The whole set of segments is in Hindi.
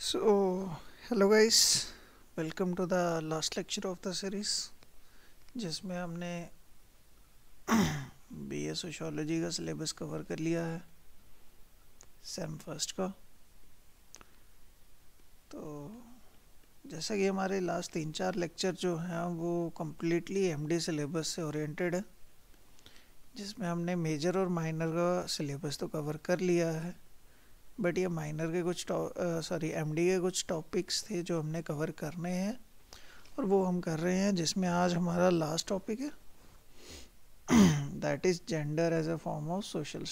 So, hello guys, welcome to the last lecture of the series जिसमें हमने बीए सोशियोलॉजी का सिलेबस कवर कर लिया है सेम फर्स्ट का। तो जैसा कि हमारे लास्ट 3-4 लेक्चर जो हैं वो कम्प्लीटली एमडी सिलेबस से ओरिएंटेड है, जिसमें हमने मेजर और माइनर का सिलेबस तो कवर कर लिया है, बट ये माइनर के कुछ एमडी के कुछ टॉपिक्स थे जो हमने कवर करने हैं और वो हम कर रहे हैं, जिसमें आज हमारा लास्ट टॉपिक है that is gender as a form of social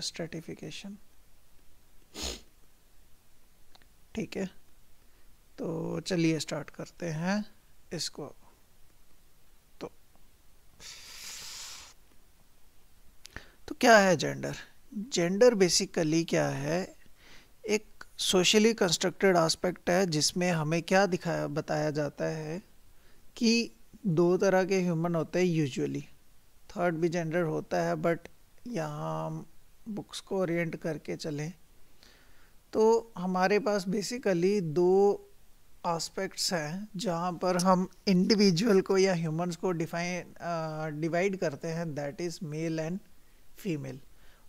stratification. ठीक है, तो चलिए स्टार्ट करते हैं इसको। तो क्या है जेंडर? जेंडर बेसिकली क्या है? एक सोशली कंस्ट्रक्टेड एस्पेक्ट है जिसमें हमें क्या बताया जाता है कि दो तरह के ह्यूमन होते हैं यूजुअली। थर्ड भी जेंडर होता है, बट यहाँ हम बुक्स को ओरिएंट करके चलें तो हमारे पास बेसिकली दो एस्पेक्ट्स हैं जहाँ पर हम इंडिविजुअल को या ह्यूमंस को डिवाइड करते हैं, that is mail and female.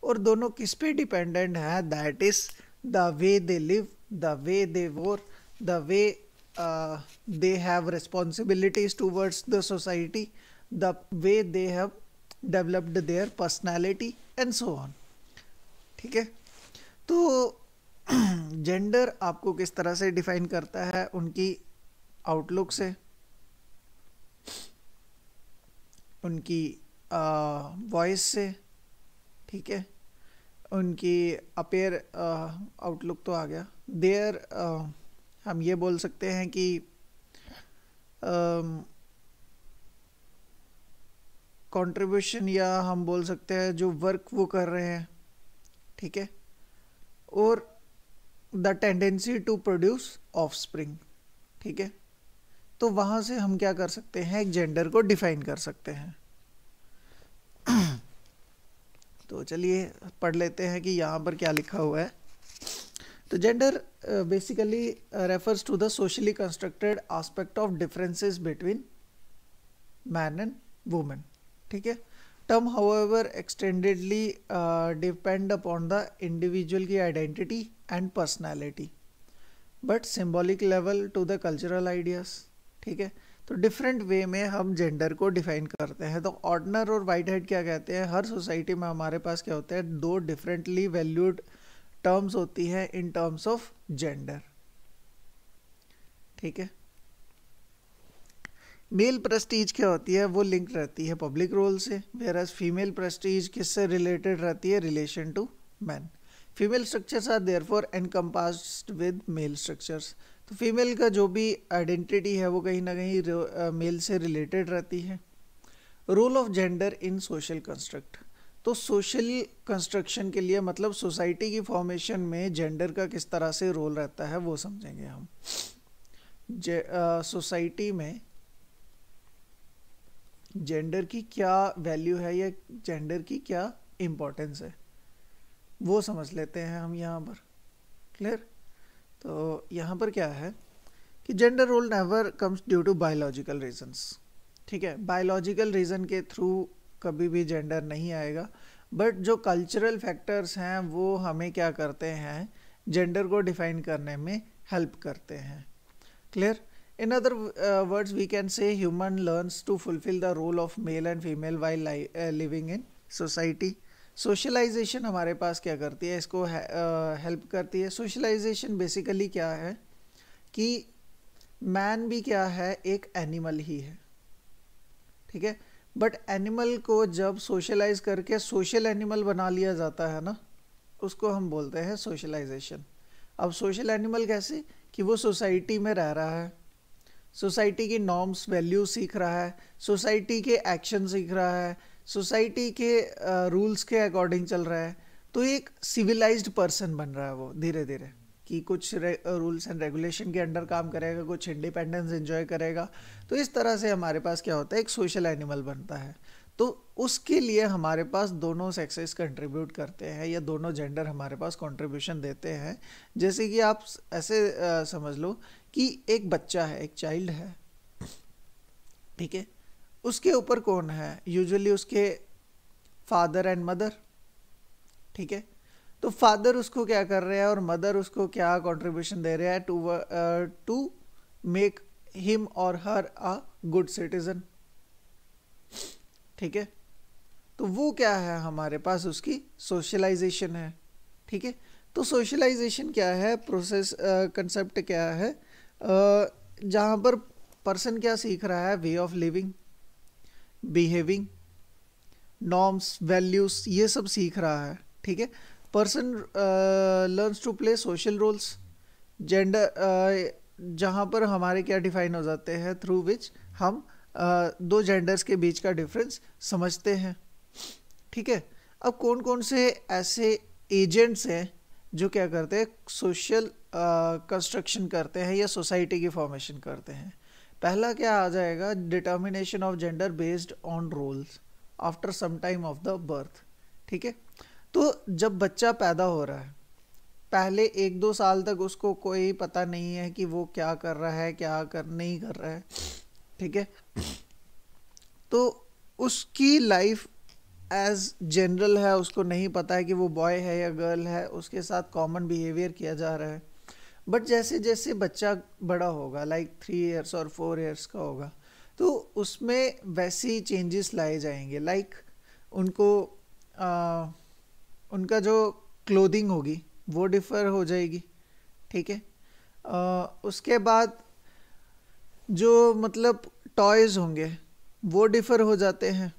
और दोनों किस पे डिपेंडेंट है? That is the way they live, the way they work, the way they have responsibilities towards the society, the way they have developed their personality and so on. ठीक है, तो जेंडर आपको किस तरह से डिफाइन करता है? उनकी आउटलुक से, उनकी वॉइस से, ठीक है, उनकी अपेयर आउटलुक तो आ गया देयर। हम ये बोल सकते हैं कि कंट्रीब्यूशन, या हम बोल सकते हैं जो वर्क वो कर रहे हैं, ठीक है, और the tendency to produce offspring. ठीक है, तो वहाँ से हम क्या कर सकते हैं? एक जेंडर को डिफाइन कर सकते हैं। तो चलिए पढ़ लेते हैं कि यहाँ पर क्या लिखा हुआ है। तो gender basically refers to the socially constructed aspect of differences between man and women. ठीक है, term however extendedly depend upon the individual की identity and personality, but symbolic level to the cultural ideas. ठीक है, तो डिफरेंट वे में हम जेंडर को डिफाइन करते हैं। तो ऑर्डनर और वाइट हेड क्या कहते हैं? हर सोसाइटी में हमारे पास क्या होता है? दो डिफरेंटली वैल्यूड टर्म्स होती है इन टर्म्स ऑफ जेंडर। ठीक है, मेल प्रेस्टीज क्या होती है? वो लिंक रहती है पब्लिक रोल से, वेयरएज फीमेल प्रेस्टीज किससे रिलेटेड रहती है? Relation to man. Female structures are therefore encompassed with male structures. तो फीमेल का जो भी आइडेंटिटी है वो कहीं ना कहीं मेल से रिलेटेड रहती है। Role of gender in social construct. तो सोशल कंस्ट्रक्शन के लिए मतलब सोसाइटी की फॉर्मेशन में जेंडर का किस तरह से रोल रहता है वो समझेंगे हम। सोसाइटी में जेंडर की क्या वैल्यू है या जेंडर की क्या इम्पोर्टेंस है वो समझ लेते हैं हम यहाँ पर। क्लियर? तो यहाँ पर क्या है कि gender role never comes due to biological reasons. ठीक है, बायोलॉजिकल रीज़न के थ्रू कभी भी जेंडर नहीं आएगा, बट जो कल्चरल फैक्टर्स हैं वो हमें क्या करते हैं? जेंडर को डिफाइन करने में हेल्प करते हैं। Clear? In other words we can say human learns to fulfil the role of male and female while living in society. Socialization हमारे पास क्या करती है? इसको हेल्प करती है। सोशलाइजेशन बेसिकली क्या है कि मैन भी क्या है? एक एनिमल ही है। ठीक है, बट एनिमल को जब सोशलाइज करके सोशल एनिमल बना लिया जाता है ना, उसको हम बोलते हैं सोशलाइजेशन। अब सोशल एनिमल कैसे? कि वो सोसाइटी में रह रहा है, सोसाइटी की नॉर्म्स वैल्यू सीख रहा है, सोसाइटी के एक्शन सीख रहा है, सोसाइटी के रूल्स के अकॉर्डिंग चल रहा है। तो एक सिविलाइज्ड पर्सन बन रहा है वो धीरे धीरे, कि कुछ रूल्स एंड रेगुलेशन के अंडर काम करेगा, कुछ इंडिपेंडेंस एंजॉय करेगा। तो इस तरह से हमारे पास क्या होता है? एक सोशल एनिमल बनता है। तो उसके लिए हमारे पास दोनों सेक्सेस कंट्रीब्यूट करते हैं या दोनों जेंडर हमारे पास कंट्रीब्यूशन देते हैं। जैसे कि आप ऐसे समझ लो कि एक बच्चा है, एक चाइल्ड है, ठीक है, उसके ऊपर कौन है, यूजुअली उसके फादर एंड मदर, ठीक है। तो फादर उसको क्या कर रहे हैं और मदर उसको क्या कंट्रीब्यूशन दे रहे हैं टू मेक हिम और हर अ गुड सिटीजन, ठीक है। तो वो क्या है हमारे पास, उसकी सोशलाइजेशन है, ठीक है। तो सोशलाइजेशन क्या है, प्रोसेस कंसेप्ट क्या है, जहाँ पर पर्सन क्या सीख रहा है, way of living, behaving, norms, values, ये सब सीख रहा है, ठीक है। Person learns to play social roles, gender जहाँ पर हमारे क्या डिफाइन हो जाते हैं, थ्रू विच हम दो जेंडर्स के बीच का डिफरेंस समझते हैं, ठीक है। अब कौन कौन से ऐसे एजेंट्स हैं जो क्या करते हैं, सोशल कंस्ट्रक्शन करते हैं या सोसाइटी की फॉर्मेशन करते हैं। पहला क्या आ जाएगा, determination of gender based on roles after some time of the birth, ठीक है। तो जब बच्चा पैदा हो रहा है, पहले 1-2 साल तक उसको कोई पता नहीं है कि वो क्या कर रहा है, क्या कर नहीं कर रहा है, ठीक है। तो उसकी लाइफ एज जनरल है, उसको नहीं पता है कि वो बॉय है या गर्ल है, उसके साथ कॉमन बिहेवियर किया जा रहा है। बट जैसे जैसे बच्चा बड़ा होगा, लाइक 3 ईयर्स और 4 ईयर्स का होगा, तो उसमें वैसी चेंजेस लाए जाएंगे, लाइक उनको उनका जो क्लोथिंग होगी वो डिफ़र हो जाएगी, ठीक है। उसके बाद जो मतलब टॉयज़ होंगे वो डिफ़र हो जाते हैं,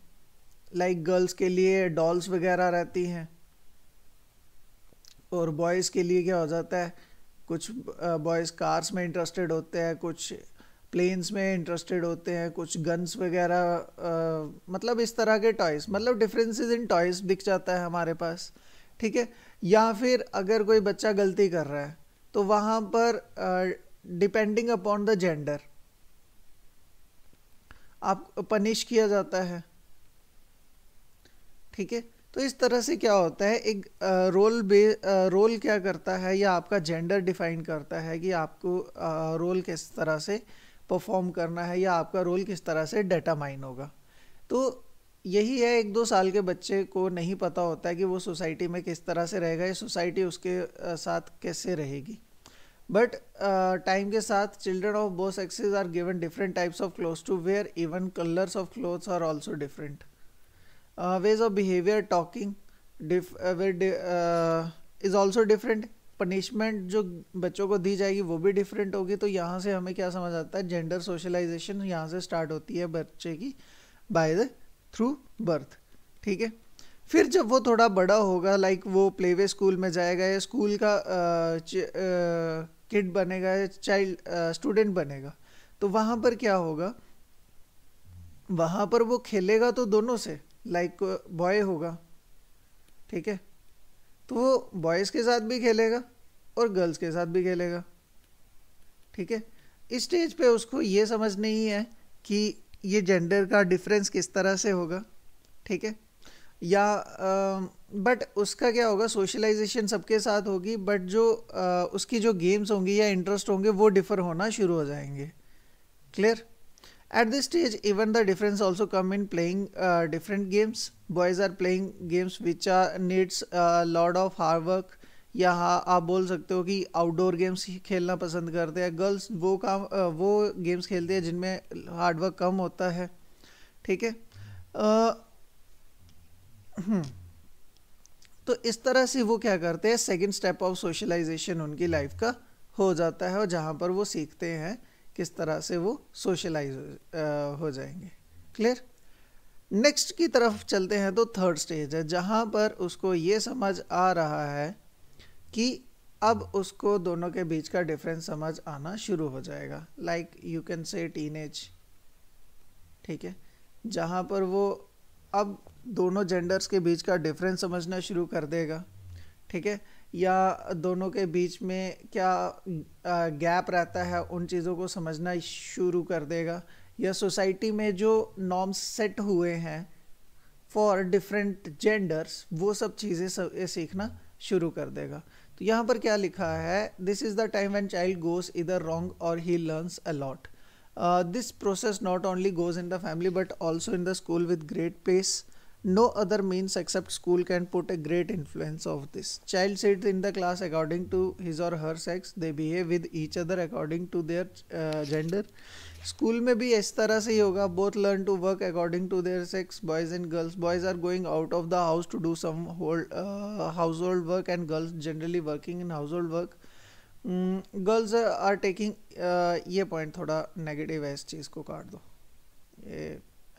लाइक गर्ल्स के लिए डॉल्स वगैरह रहती हैं और बॉयज़ के लिए क्या हो जाता है, कुछ बॉयज़ कार्स में इंटरेस्टेड होते हैं, कुछ प्लेन्स में इंटरेस्टेड होते हैं, कुछ गन्स वगैरह, मतलब इस तरह के टॉयज़, मतलब डिफरेंसेस इन टॉयज़ दिख जाता है हमारे पास, ठीक है। या फिर अगर कोई बच्चा गलती कर रहा है तो वहाँ पर डिपेंडिंग अपॉन द जेंडर आप पनिश किया जाता है, ठीक है। तो इस तरह से क्या होता है, एक रोल क्या करता है या आपका जेंडर डिफाइन करता है कि आपको रोल किस तरह से परफॉर्म करना है या आपका रोल किस तरह से डिटरमाइन होगा। तो यही है, 1-2 साल के बच्चे को नहीं पता होता है कि वो सोसाइटी में किस तरह से रहेगा या सोसाइटी उसके साथ कैसे रहेगी। बट टाइम के साथ children of both sexes are given different types of clothes to wear, even colours of clothes are also different, ways of behavior, talking is also different, punishment जो बच्चों को दी जाएगी वो भी डिफरेंट होगी। तो यहाँ से हमें क्या समझ आता है, जेंडर सोशलाइजेशन यहाँ से स्टार्ट होती है बच्चे की बाय द थ्रू बर्थ, ठीक है। फिर जब वो थोड़ा बड़ा होगा, लाइक वो प्लेवे स्कूल में जाएगा या स्कूल का किड बनेगा या चाइल्ड स्टूडेंट बनेगा, तो वहाँ पर क्या होगा, वहाँ पर वो खेलेगा तो दोनों से, लाइक बॉय होगा, ठीक है, तो वो बॉयज़ के साथ भी खेलेगा और गर्ल्स के साथ भी खेलेगा, ठीक है। इस स्टेज पे उसको ये समझ नहीं है कि ये जेंडर का डिफरेंस किस तरह से होगा, ठीक है। या बट उसका क्या होगा, सोशलाइजेशन सबके साथ होगी, बट जो उसकी जो गेम्स होंगी या इंटरेस्ट होंगे वो डिफ़र होना शुरू हो जाएंगे, clear. At this stage, even the difference also come in playing different games. Boys are playing games which needs a lot of hard work. या आप बोल सकते हो कि आउटडोर गेम्स खेलना पसंद करते हैं। गर्ल्स वो गेम्स खेलते हैं जिनमें हार्ड वर्क कम होता है, ठीक है। तो इस तरह से वो क्या करते हैं, सेकंड स्टेप ऑफ सोशलाइजेशन उनकी लाइफ का हो जाता है और जहाँ पर वो सीखते हैं किस तरह से वो सोशलाइज हो जाएंगे, क्लियर। नेक्स्ट की तरफ चलते हैं तो थर्ड स्टेज है, जहाँ पर उसको ये समझ आ रहा है कि अब उसको दोनों के बीच का डिफरेंस समझ आना शुरू हो जाएगा, like you can say teenage, ठीक है, जहाँ पर वो अब दोनों जेंडर्स के बीच का डिफरेंस समझना शुरू कर देगा, ठीक है। या दोनों के बीच में क्या गैप रहता है उन चीज़ों को समझना शुरू कर देगा, या सोसाइटी में जो नॉर्म्स सेट हुए हैं फॉर डिफरेंट जेंडर्स, वो सब चीज़ें सीखना शुरू कर देगा। तो यहाँ पर क्या लिखा है, this is the time when child goes इधर रॉन्ग और he learns a lot. This process not only goes in the family but also in the school with great pace. No other means except school can put a great influence of this. Child sits in the class according to his or her sex. They behave with each other according to their gender. School में भी इस तरह से ही होगा. Both learn to work according to their sex. Boys and girls. Boys are going out of the house to do some household work, and girls generally working in household work. Girls are taking ये point थोड़ा negative है, इस चीज़ को काट दो. ये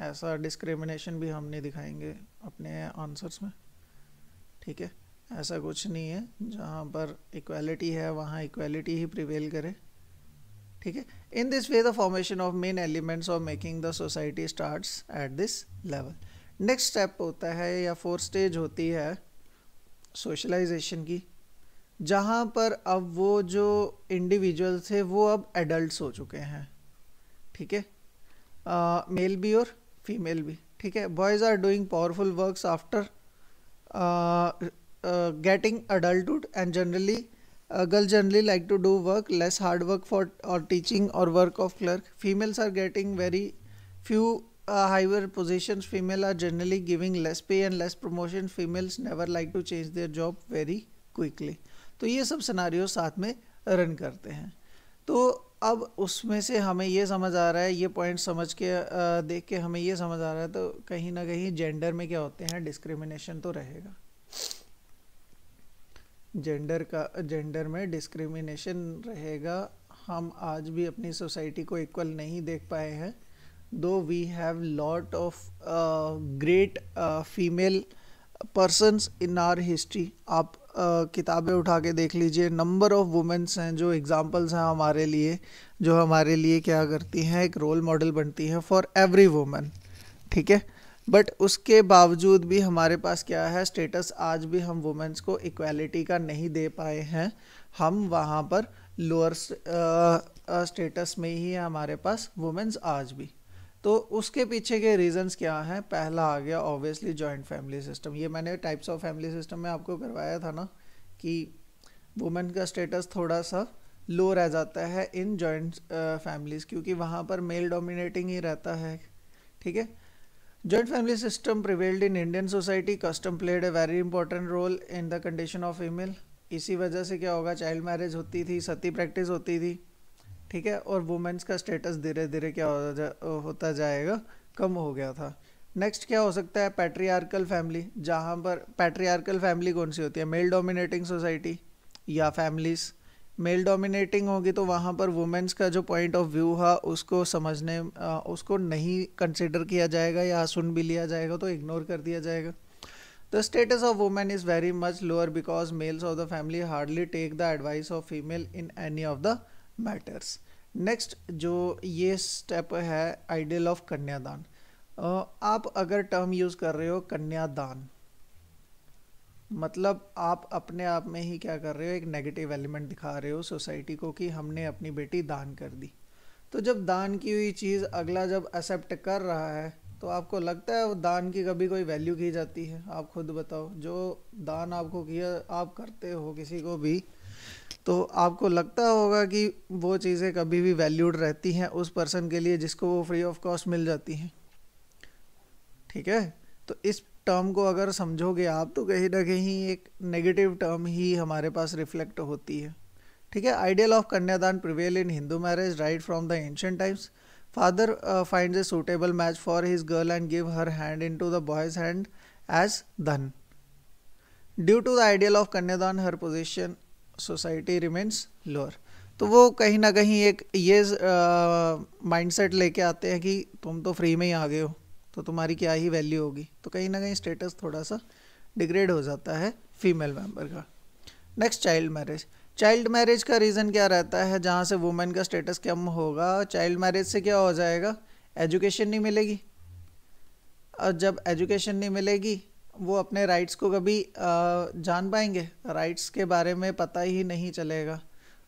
ऐसा डिस्क्रिमिनेशन भी हम नहीं दिखाएंगे अपने आंसर्स में, ठीक है. ऐसा कुछ नहीं है, जहाँ पर इक्वालिटी है वहाँ इक्वालिटी ही प्रिवेल करे, ठीक है. इन this way the formation of main elements of making the society starts at this level. Next step होता है या फोर्थ स्टेज होती है सोशलाइजेशन की, जहाँ पर अब वो जो इंडिविजुअल थे वो अब एडल्ट्स हो चुके हैं, ठीक है. मेल भी और फीमेल भी, ठीक है. Boys are doing powerful works after getting adulthood and generally girls generally like to do work less hard work for और टीचिंग और work of clerk. Females are getting very few higher positions. Female are generally giving less pay and less promotion. Females never like to change their job very quickly. तो ये सब सिनारियो साथ में रन करते हैं. तो अब उसमें से हमें ये समझ आ रहा है, ये पॉइंट समझ के देख के हमें ये समझ आ रहा है, तो कहीं ना कहीं जेंडर में क्या होते हैं, डिस्क्रिमिनेशन तो रहेगा. जेंडर में डिस्क्रिमिनेशन रहेगा. हम आज भी अपनी सोसाइटी को इक्वल नहीं देख पाए हैं, though we have lot of great female persons in our history. आप किताबें उठा के देख लीजिए, नंबर ऑफ वुमेन्स हैं जो एग्जांपल्स हैं हमारे लिए, जो हमारे लिए क्या करती हैं, एक रोल मॉडल बनती हैं फॉर एवरी वुमन, ठीक है. बट उसके बावजूद भी हमारे पास क्या है, स्टेटस आज भी हम वुमेन्स को इक्वालिटी का नहीं दे पाए हैं. हम वहाँ पर लोअर स्टेटस में ही है हमारे पास वुमेन्स आज भी. तो उसके पीछे के रीजंस क्या हैं. पहला आ गया ऑब्वियसली जॉइंट फैमिली सिस्टम. ये मैंने टाइप्स ऑफ फैमिली सिस्टम में आपको करवाया था ना, कि वुमेन का स्टेटस थोड़ा सा लो रह जाता है इन जॉइंट फैमिलीज़, क्योंकि वहाँ पर मेल डोमिनेटिंग ही रहता है, ठीक है. Joint family system prevailed in Indian society. Custom played a very important role in the condition of female. इसी वजह से क्या होगा, चाइल्ड मैरिज होती थी, सती प्रैक्टिस होती थी, ठीक है. और वुमेन्स का स्टेटस धीरे धीरे क्या होता जाएगा, कम हो गया था. नेक्स्ट क्या हो सकता है, पैट्रियार्कल फैमिली. जहाँ पर पैट्रियार्कल फैमिली कौन सी होती है, मेल डोमिनेटिंग सोसाइटी या फैमिलीज. मेल डोमिनेटिंग होगी तो वहाँ पर वुमेन्स का जो पॉइंट ऑफ व्यू है उसको समझने उसको नहीं कंसिडर किया जाएगा, या सुन भी लिया जाएगा तो इग्नोर कर दिया जाएगा. The status of women is very much lower because males of the family hardly take the advice of female in any of the matters. Next जो ये स्टेप है आइडियल ऑफ कन्यादान. आप अगर टर्म यूज़ कर रहे हो कन्यादान, मतलब आप अपने आप में ही क्या कर रहे हो, एक नेगेटिव एलिमेंट दिखा रहे हो सोसाइटी को कि हमने अपनी बेटी दान कर दी. तो जब दान की हुई चीज़ अगला जब एक्सेप्ट कर रहा है तो आपको लगता है वो दान की कभी कोई वैल्यू की जाती है. आप खुद बताओ, जो दान आपको किया आप करते हो किसी को भी, तो आपको लगता होगा कि वो चीज़ें कभी भी वैल्यूड रहती हैं उस पर्सन के लिए जिसको वो फ्री ऑफ कॉस्ट मिल जाती हैं, ठीक है. तो इस टर्म को अगर समझोगे आप तो कहीं ना कहीं एक नेगेटिव टर्म ही हमारे पास रिफ्लेक्ट होती है, ठीक है. Ideal of kanyadaan prevail in Hindu marriage right from the ancient times. Father finds a suitable match for his girl and give her hand into the boys hand as dhan. Due to the ideal of kanyadaan her position society remains lower. तो वो कहीं ना कहीं एक ये माइंडसेट लेके आते हैं कि तुम तो फ्री में ही आ गए हो तो तुम्हारी क्या ही वैल्यू होगी. तो कहीं ना कहीं स्टेटस थोड़ा सा डिग्रेड हो जाता है फीमेल मेंबर का. Next child marriage. Child marriage का रीज़न क्या रहता है, जहाँ से वुमेन का स्टेटस कम होगा. चाइल्ड मैरिज से क्या हो जाएगा, एजुकेशन नहीं मिलेगी. और जब एजुकेशन नहीं मिलेगी वो अपने राइट्स को कभी जान पाएंगे, राइट्स के बारे में पता ही नहीं चलेगा.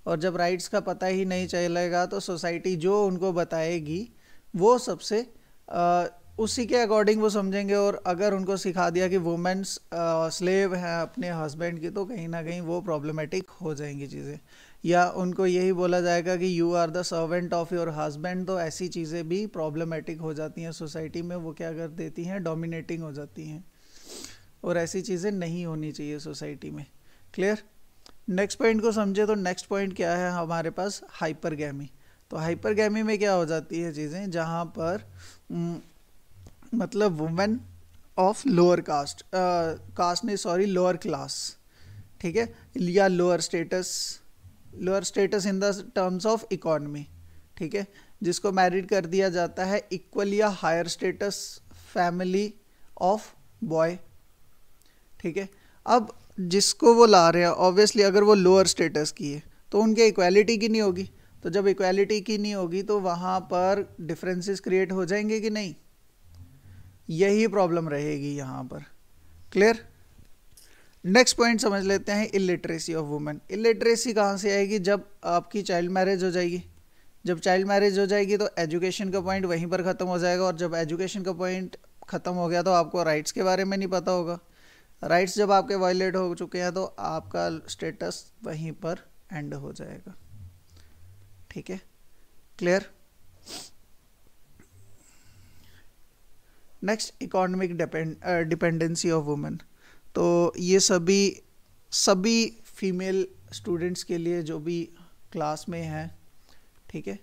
और जब राइट्स का पता ही नहीं चलेगा तो सोसाइटी जो उनको बताएगी वो सबसे उसी के अकॉर्डिंग वो समझेंगे। और अगर उनको सिखा दिया कि वुमेन्स स्लेव हैं अपने हस्बैंड की, तो कहीं ना कहीं वो प्रॉब्लमेटिक हो जाएंगी चीज़ें। या उनको यही बोला जाएगा कि you are the servant of your husband, तो ऐसी चीज़ें भी प्रॉब्लमेटिक हो जाती हैं सोसाइटी में। वो क्या कर देती हैं, डोमिनेटिंग हो जाती हैं, और ऐसी चीज़ें नहीं होनी चाहिए सोसाइटी में। क्लियर? नेक्स्ट पॉइंट को समझे तो नेक्स्ट पॉइंट क्या है हमारे पास, हाइपरगैमी। तो हाइपरगैमी में क्या हो जाती है चीज़ें, जहाँ पर मतलब women of lower caste, caste नहीं सॉरी लोअर क्लास, ठीक है, या lower status in the terms of economy, ठीक है, जिसको मैरिड कर दिया जाता है इक्वल या higher status family of boy, ठीक है। अब जिसको वो ला रहे हैं, ऑब्वियसली अगर वो लोअर स्टेटस की है तो उनके इक्वालिटी की नहीं होगी। तो जब इक्वालिटी की नहीं होगी तो वहाँ पर डिफरेंसेस क्रिएट हो जाएंगे कि नहीं, यही प्रॉब्लम रहेगी यहाँ पर। क्लियर? नेक्स्ट पॉइंट समझ लेते हैं, इलिटरेसी ऑफ वुमेन। इलिटरेसी कहाँ से आएगी, जब आपकी चाइल्ड मैरिज हो जाएगी। जब चाइल्ड मैरिज हो जाएगी तो एजुकेशन का पॉइंट वहीं पर ख़त्म हो जाएगा, और जब एजुकेशन का पॉइंट ख़त्म हो गया तो आपको राइट्स के बारे में नहीं पता होगा। राइट्स जब आपके वायलेट हो चुके हैं तो आपका स्टेटस वहीं पर एंड हो जाएगा, ठीक है। Clear? Next, economic dependency of women. तो ये सभी फीमेल स्टूडेंट्स के लिए जो भी क्लास में हैं, ठीक है,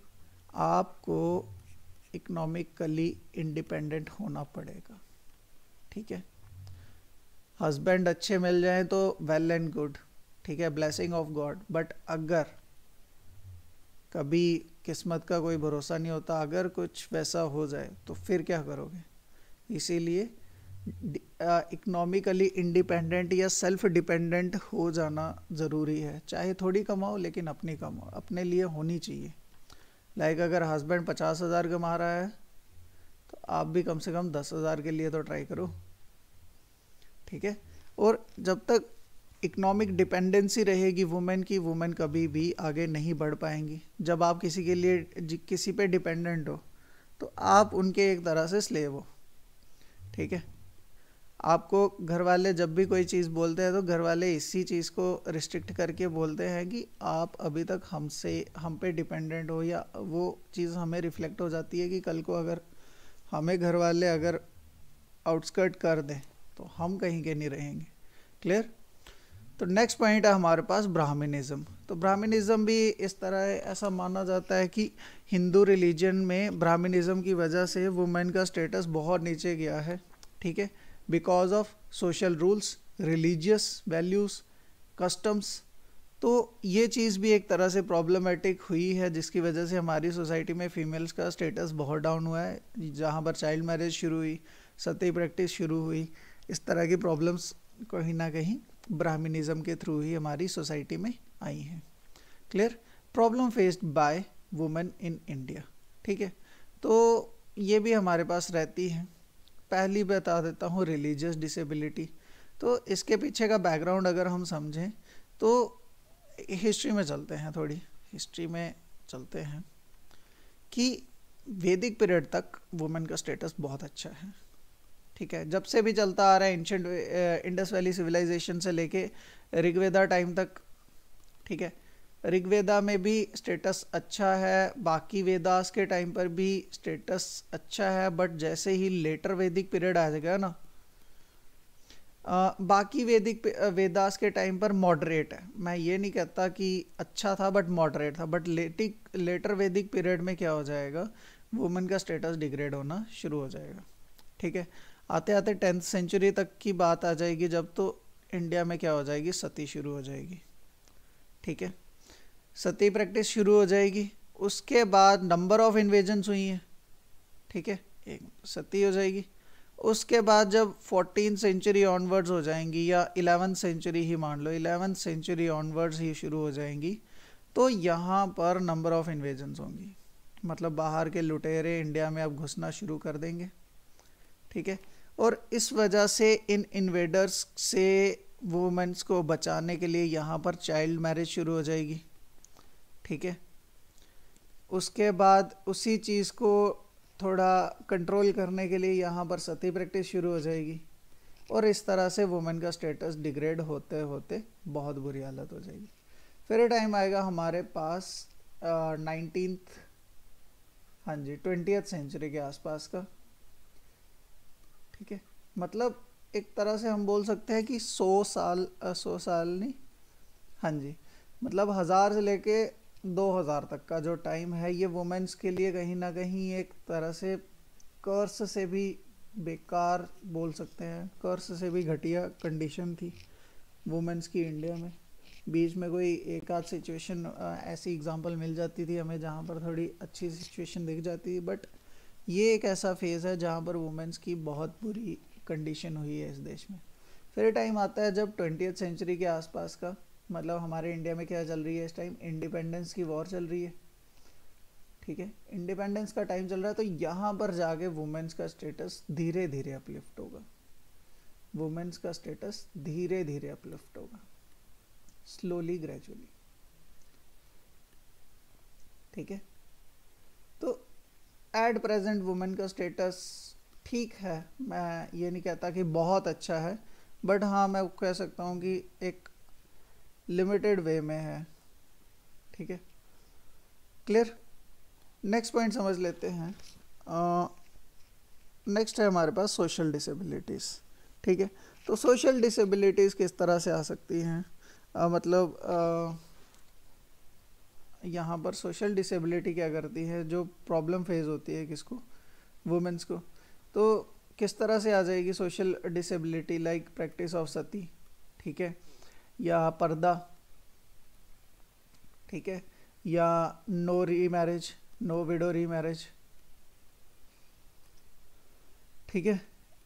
आपको इकोनॉमिकली इंडिपेंडेंट होना पड़ेगा, ठीक है। हस्बैंड अच्छे मिल जाएं तो वेल एंड गुड, ठीक है, ब्लेसिंग ऑफ गॉड। बट अगर कभी किस्मत का कोई भरोसा नहीं होता, अगर कुछ वैसा हो जाए तो फिर क्या करोगे। इसीलिए इकोनॉमिकली इंडिपेंडेंट या सेल्फ डिपेंडेंट हो जाना ज़रूरी है। चाहे थोड़ी कमाओ लेकिन अपनी कमाओ, अपने लिए होनी चाहिए। लाइक अगर हस्बैंड 50,000 कमा रहा है तो आप भी कम से कम 10,000 के लिए तो ट्राई करो, ठीक है। और जब तक इकोनॉमिक डिपेंडेंसी रहेगी वुमेन की, वुमेन कभी भी आगे नहीं बढ़ पाएंगी। जब आप किसी के लिए किसी पे डिपेंडेंट हो तो आप उनके एक तरह से स्लेव हो, ठीक है। आपको घर वाले जब भी कोई चीज़ बोलते हैं तो घर वाले इसी चीज़ को रिस्ट्रिक्ट करके बोलते हैं कि आप अभी तक हम पे डिपेंडेंट हो, या वो चीज़ हमें रिफ्लेक्ट हो जाती है कि कल को अगर हमें घर वाले अगर आउटस्कर्ट कर दें तो हम कहीं के नहीं रहेंगे। क्लियर? तो नेक्स्ट पॉइंट है हमारे पास ब्राह्मणिज्म। तो ब्राह्मणिज्म भी इस तरह ऐसा माना जाता है कि हिंदू रिलीजन में ब्राह्मणिज्म की वजह से वुमेन का स्टेटस बहुत नीचे गया है, ठीक है, because of social rules, religious values, customs. तो ये चीज़ भी एक तरह से प्रॉब्लमेटिक हुई है, जिसकी वजह से हमारी सोसाइटी में फ़ीमेल्स का स्टेटस बहुत डाउन हुआ है। जहाँ पर चाइल्ड मैरिज शुरू हुई, सती प्रैक्टिस शुरू हुई, इस तरह की प्रॉब्लम्स कहीं ना कहीं ब्राह्मणिज्म के थ्रू ही हमारी सोसाइटी में आई हैं। Clear? Problem faced by women in India, ठीक है। तो ये भी हमारे पास रहती हैं। पहली बता देता हूँ, रिलीजियस डिसेबिलिटी। तो इसके पीछे का बैकग्राउंड अगर हम समझें तो हिस्ट्री में चलते हैं, थोड़ी हिस्ट्री में चलते हैं कि वैदिक पीरियड तक वुमेन का स्टेटस बहुत अच्छा है, ठीक है। जब से भी चलता आ रहा है, एंशिएंट इंडस वैली सिविलाइजेशन से लेके ऋग्वेदा टाइम तक, ठीक है। ऋग्वेदा में भी स्टेटस अच्छा है, बाकी वेदास के टाइम पर भी स्टेटस अच्छा है। बट जैसे ही लेटर वैदिक पीरियड आ जाएगा ना, बाकी वेदास के टाइम पर मॉडरेट है। मैं ये नहीं कहता कि अच्छा था, बट मॉडरेट था। बट लेटर वैदिक पीरियड में क्या हो जाएगा, वुमेन का स्टेटस डिग्रेड होना शुरू हो जाएगा, ठीक है। आते आते 10th सेंचुरी तक की बात आ जाएगी, जब तो इंडिया में क्या हो जाएगी, सती शुरू हो जाएगी, ठीक है। सती प्रैक्टिस शुरू हो जाएगी। उसके बाद नंबर ऑफ इन्वेजन्स हुई हैं, ठीक है, एक सती हो जाएगी। उसके बाद जब 14th सेंचुरी ऑनवर्ड्स हो जाएंगी, या 11th सेंचुरी ही मान लो, 11th सेंचुरी ऑनवर्ड्स ही शुरू हो जाएंगी, तो यहाँ पर नंबर ऑफ इन्वेजन्स होंगी। मतलब बाहर के लुटेरे इंडिया में अब घुसना शुरू कर देंगे, ठीक है। और इस वजह से इन इन्वेडर्स से वुमेन्स को बचाने के लिए यहाँ पर चाइल्ड मैरिज शुरू हो जाएगी, ठीक है। उसके बाद उसी चीज़ को थोड़ा कंट्रोल करने के लिए यहाँ पर सती प्रैक्टिस शुरू हो जाएगी, और इस तरह से वुमेन का स्टेटस डिग्रेड होते होते बहुत बुरी हालत हो जाएगी। फिर टाइम आएगा हमारे पास 19th, हाँ जी 20th सेंचुरी के आसपास का, ठीक है। मतलब एक तरह से हम बोल सकते हैं कि 100 साल नहीं, हाँ जी, मतलब 1000 से लेके 2000 तक का जो टाइम है ये वुमेन्स के लिए कहीं ना कहीं एक तरह से कर्स से भी बेकार बोल सकते हैं, कर्स से भी घटिया कंडीशन थी वुमेन्स की इंडिया में। बीच में कोई एक आध सिचुएशन ऐसी एग्जांपल मिल जाती थी हमें जहाँ पर थोड़ी अच्छी सिचुएशन दिख जाती थी, बट ये एक ऐसा फेज़ है जहाँ पर वुमेन्स की बहुत बुरी कंडीशन हुई है इस देश में। फिर टाइम आता है जब 20th सेंचुरी के आसपास का, मतलब हमारे इंडिया में क्या चल रही है इस टाइम, इंडिपेंडेंस की वॉर चल रही है, ठीक है। इंडिपेंडेंस का टाइम चल रहा है, तो यहाँ पर जाके वुमेन्स का स्टेटस धीरे धीरे अपलिफ्ट होगा, वुमेन्स का स्टेटस धीरे धीरे अपलिफ्ट होगा, स्लोली ग्रेजुअली, ठीक है। तो एट प्रेजेंट वुमेन का स्टेटस ठीक है, मैं ये नहीं कहता कि बहुत अच्छा है, बट हाँ मैं कह सकता हूँ कि एक लिमिटेड वे में है, ठीक है, क्लियर। नेक्स्ट पॉइंट समझ लेते हैं। नेक्स्ट है हमारे पास सोशल डिसेबिलिटीज़, ठीक है। तो सोशल डिसेबिलिटीज़ किस तरह से आ सकती हैं, मतलब यहाँ पर सोशल डिसेबिलिटी क्या करती है, जो प्रॉब्लम फेस होती है किसको, वुमेन्स को, तो किस तरह से आ जाएगी social disability, like practice of sati, ठीक है, या पर्दा, ठीक है, या no remarriage, no widow remarriage, ठीक है।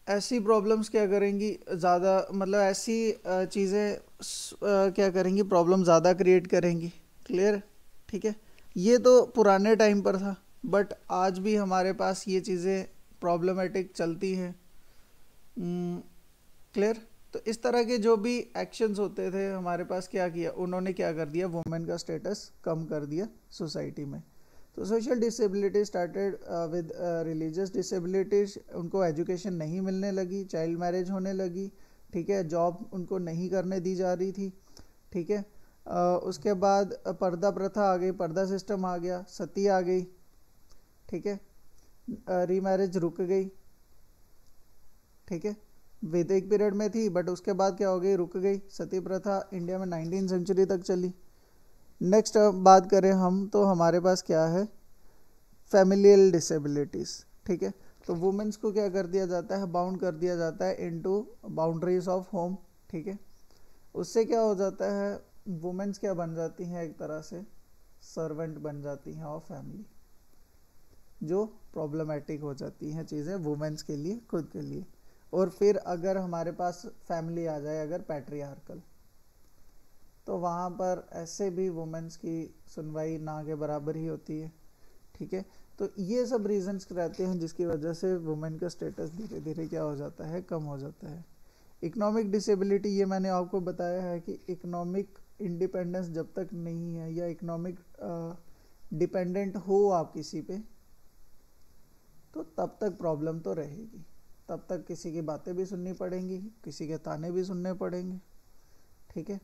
ऐसी प्रॉब्लम्स क्या करेंगी ज़्यादा, मतलब ऐसी चीज़ें क्या करेंगी, प्रॉब्लम ज़्यादा क्रिएट करेंगी, क्लियर, ठीक है। ये तो पुराने टाइम पर था, बट आज भी हमारे पास ये चीज़ें प्रॉब्लमेटिक चलती हैं, क्लियर। तो इस तरह के जो भी एक्शंस होते थे हमारे पास, क्या किया उन्होंने, क्या कर दिया, वुमेन का स्टेटस कम कर दिया सोसाइटी में। तो social disability started with religious disabilities, उनको एजुकेशन नहीं मिलने लगी, चाइल्ड मैरिज होने लगी, ठीक है, जॉब उनको नहीं करने दी जा रही थी, ठीक है। उसके बाद पर्दा प्रथा आ गई, पर्दा सिस्टम आ गया, सती आ गई, ठीक है, रीमैरिज रुक गई, ठीक है, वैदिक पीरियड में थी बट उसके बाद क्या हो गई, रुक गई। सती प्रथा इंडिया में 19th सेंचुरी तक चली। नेक्स्ट बात करें हम, तो हमारे पास क्या है, फैमिलियल डिसेबिलिटीज़, ठीक है। तो वुमेन्स को क्या कर दिया जाता है, बाउंड कर दिया जाता है इनटू बाउंड्रीज ऑफ होम, ठीक है। उससे क्या हो जाता है, वुमेन्स क्या बन जाती हैं, एक तरह से सर्वेंट बन जाती हैं ऑफ फैमिली, जो प्रॉब्लमेटिक हो जाती हैं चीज़ें वुमेन्स के लिए, खुद के लिए। और फिर अगर हमारे पास फैमिली आ जाए अगर पैट्रियार्कल, तो वहाँ पर ऐसे भी वुमेन्स की सुनवाई ना के बराबर ही होती है, ठीक है। तो ये सब रीजंस रहते हैं जिसकी वजह से वुमेन का स्टेटस धीरे धीरे क्या हो जाता है, कम हो जाता है। इकोनॉमिक डिसेबिलिटी, ये मैंने आपको बताया है कि इकोनॉमिक इंडिपेंडेंस जब तक नहीं है, या इकोनॉमिक डिपेंडेंट हो आप किसी पे, तो तब तक प्रॉब्लम तो रहेगी, तब तक किसी की बातें भी सुननी पड़ेंगी, किसी के ताने भी सुनने पड़ेंगे, ठीक है।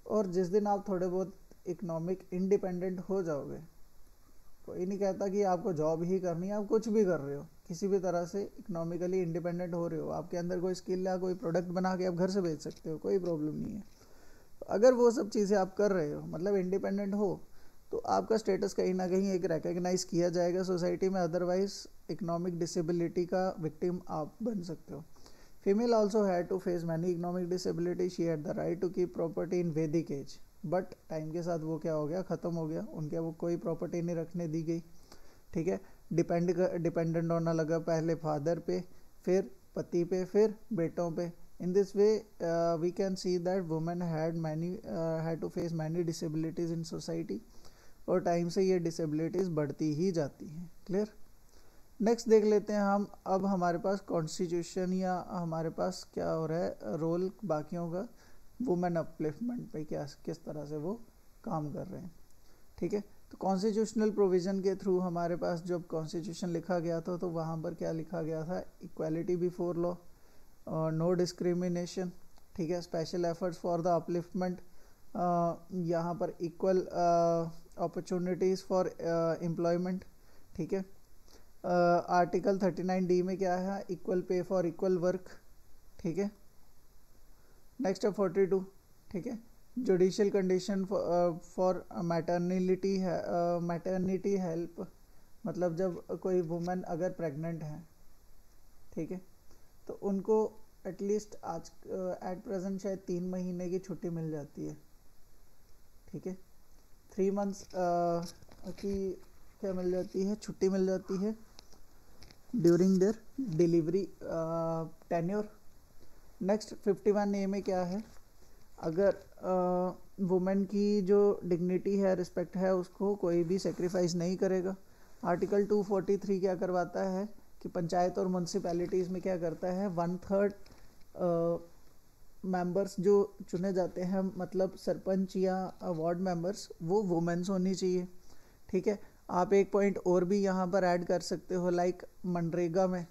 और जिस दिन आप थोड़े बहुत इकोनॉमिक इंडिपेंडेंट हो जाओगे, कोई नहीं कहता कि आपको जॉब ही करनी है, आप कुछ भी कर रहे हो, किसी भी तरह से इकोनॉमिकली इंडिपेंडेंट हो रहे हो, आपके अंदर कोई स्किल है, कोई प्रोडक्ट बना के आप घर से बेच सकते हो, कोई प्रॉब्लम नहीं है। तो अगर वो सब चीज़ें आप कर रहे हो, मतलब इंडिपेंडेंट हो, तो आपका स्टेटस कहीं ना कहीं एक रिकग्नाइज किया जाएगा सोसाइटी में, अदरवाइज इकोनॉमिक डिसेबिलिटी का विक्टिम आप बन सकते हो। Female also had to face many economic disability, she had the right to keep property in Vedic age, but time के साथ वो क्या हो गया, ख़त्म हो गया, उनके वो कोई प्रॉपर्टी नहीं रखने दी गई, ठीक है। डिपेंडेंट होना लगा पहले फादर पे, फिर पति पे, फिर बेटों पे। In this way we can see that women had to face many disabilities in society, और टाइम से ये डिसेबिलिटीज़ बढ़ती ही जाती हैं, क्लियर। नेक्स्ट देख लेते हैं हम, अब हमारे पास कॉन्स्टिट्यूशन या हमारे पास क्या हो रहा है रोल बाकियों का वुमेन अपलिफ्टमेंट पे, क्या किस तरह से वो काम कर रहे हैं, ठीक है। तो कॉन्स्टिट्यूशनल प्रोविज़न के थ्रू हमारे पास जब कॉन्स्टिट्यूशन लिखा गया था तो वहाँ पर क्या लिखा गया था, equality before law, no discrimination, ठीक है, special efforts for the upliftment, यहाँ पर इक्वल अपॉर्चुनिटीज़ फॉर एम्प्लॉयमेंट, ठीक है। आर्टिकल 39D में क्या है, equal pay for equal work, ठीक है। नेक्स्ट है 42, ठीक है, judicial condition for maternity help, मतलब जब कोई वुमेन अगर प्रेग्नेंट है, ठीक है, तो उनको एटलीस्ट आज एट प्रेजेंट शायद 3 महीने की छुट्टी मिल जाती है, ठीक है, 3 मंथ्स की क्या मिल जाती है, छुट्टी मिल जाती है during their delivery tenure. Next 51A में क्या है, अगर वुमेन की जो डिग्निटी है, रिस्पेक्ट है, उसको कोई भी सेक्रीफाइस नहीं करेगा। आर्टिकल 243 क्या करवाता है कि पंचायत और म्यूनसिपैलिटीज़ में क्या करता है, 1/3 मेंबर्स जो चुने जाते हैं, मतलब सरपंच या वार्ड मेंबर्स, वो वुमेन्स होनी चाहिए, ठीक है। आप एक पॉइंट और भी यहाँ पर ऐड कर सकते हो, लाइक मनरेगा में,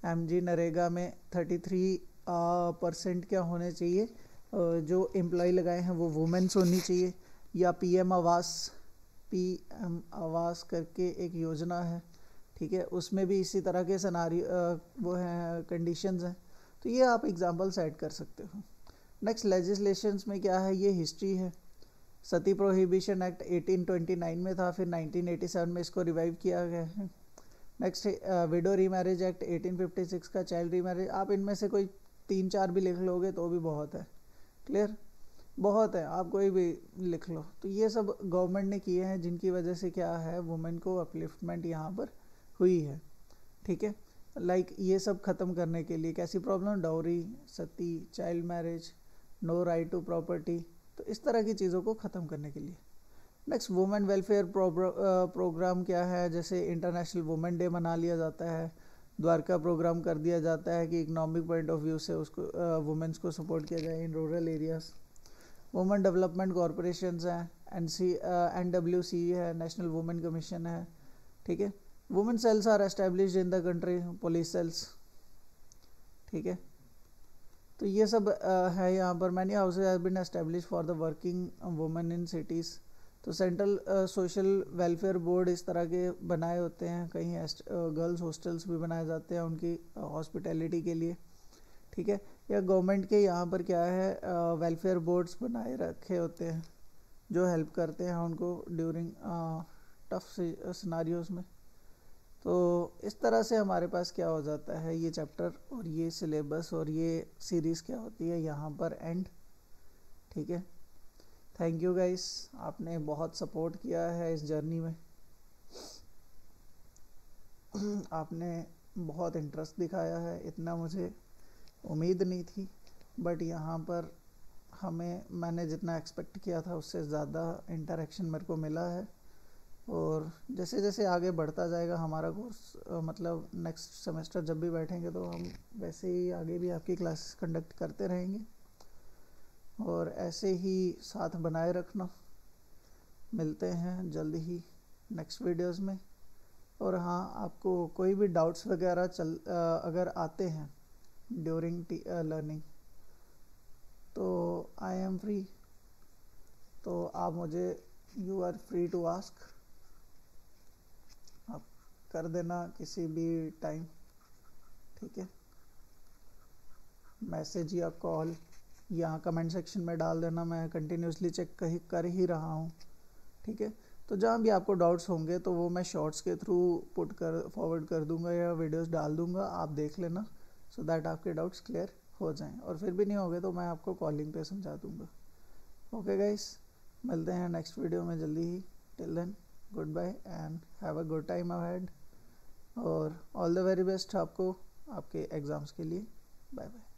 MG नरेगा में 33% क्या होने चाहिए, जो एम्प्लॉय लगाए हैं वो वुमेन्स होनी चाहिए। या PM आवास करके एक योजना है, ठीक है, उसमें भी इसी तरह के वो हैं, कंडीशंस हैं। तो ये आप एग्जांपल सेट कर सकते हो। नेक्स्ट लेजिस्लेशंस में क्या है, ये हिस्ट्री है। सती प्रोहिबिशन एक्ट 1829 में था, फिर 1987 में इसको रिवाइव किया गया है। नेक्स्ट विडो रीमैरिज एक्ट 1856 का, चाइल्ड रीमैरिज। आप इनमें से कोई 3-4 भी लिख लोगे तो भी बहुत है, क्लियर, बहुत है, आप कोई भी लिख लो। तो ये सब गवर्नमेंट ने किए हैं, जिनकी वजह से क्या है, वुमेन को अपलिफ्टमेंट यहाँ पर हुई है, ठीक है। लाइक ये सब ख़त्म करने के लिए कैसी problem, dowry, sati, child marriage, no right to property, तो इस तरह की चीज़ों को ख़त्म करने के लिए। नेक्स्ट वुमेन वेलफेयर प्रोग्राम क्या है, जैसे इंटरनेशनल वुमेन डे मना लिया जाता है, द्वारका प्रोग्राम कर दिया जाता है कि इकोनॉमिक पॉइंट ऑफ व्यू से उसको वुमेन्स को सपोर्ट किया जाए in rural areas. Women development corporation हैं, NWC है, नेशनल वुमेन कमीशन है, ठीक है। Women cells are established in the country, police cells, ठीक है। तो ये सब है यहाँ पर। Many houses have been establish for the working women in cities. तो सेंट्रल सोशल वेलफेयर बोर्ड इस तरह के बनाए होते हैं, कहीं गर्ल्स हॉस्टल्स भी बनाए जाते हैं उनकी हॉस्पिटैलिटी के लिए, ठीक है। या गवर्नमेंट के यहाँ पर क्या है, वेलफेयर बोर्ड्स बनाए रखे होते हैं जो हेल्प करते हैं उनको ड्यूरिंग टफ सिनारियोज में। तो इस तरह से हमारे पास क्या हो जाता है, ये चैप्टर और ये सिलेबस और ये सीरीज़ क्या होती है यहाँ पर एंड, ठीक है। थैंक यू गाइस, आपने बहुत सपोर्ट किया है इस जर्नी में, आपने बहुत इंटरेस्ट दिखाया है, इतना मुझे उम्मीद नहीं थी, बट यहाँ पर मैंने जितना एक्सपेक्ट किया था उससे ज़्यादा इंटरेक्शन मेरे को मिला है। और जैसे जैसे आगे बढ़ता जाएगा हमारा कोर्स, मतलब नेक्स्ट सेमेस्टर जब भी बैठेंगे तो हम वैसे ही आगे भी आपकी क्लासेस कंडक्ट करते रहेंगे, और ऐसे ही साथ बनाए रखना। मिलते हैं जल्द ही नेक्स्ट वीडियोस में। और हाँ, आपको कोई भी डाउट्स वगैरह अगर आते हैं ड्यूरिंग लर्निंग, तो आई एम फ्री, तो आप मुझे, you are free to ask, आप कर देना किसी भी टाइम, ठीक है। मैसेज या कॉल या कमेंट सेक्शन में डाल देना, मैं कंटिन्यूसली चेक कर ही रहा हूँ, ठीक है। तो जहाँ भी आपको डाउट्स होंगे तो वो मैं शॉर्ट्स के थ्रू फॉरवर्ड कर दूंगा या वीडियोस डाल दूंगा, आप देख लेना, सो दैट आपके डाउट्स क्लियर हो जाएं। और फिर भी नहीं होंगे तो मैं आपको कॉलिंग पे समझा दूंगा। ओके गाइस, मिलते हैं नेक्स्ट वीडियो में जल्दी ही। Till then, good bye and have a good time ahead, और ऑल द वेरी बेस्ट आपको आपके एग्ज़ाम्स के लिए। Bye bye.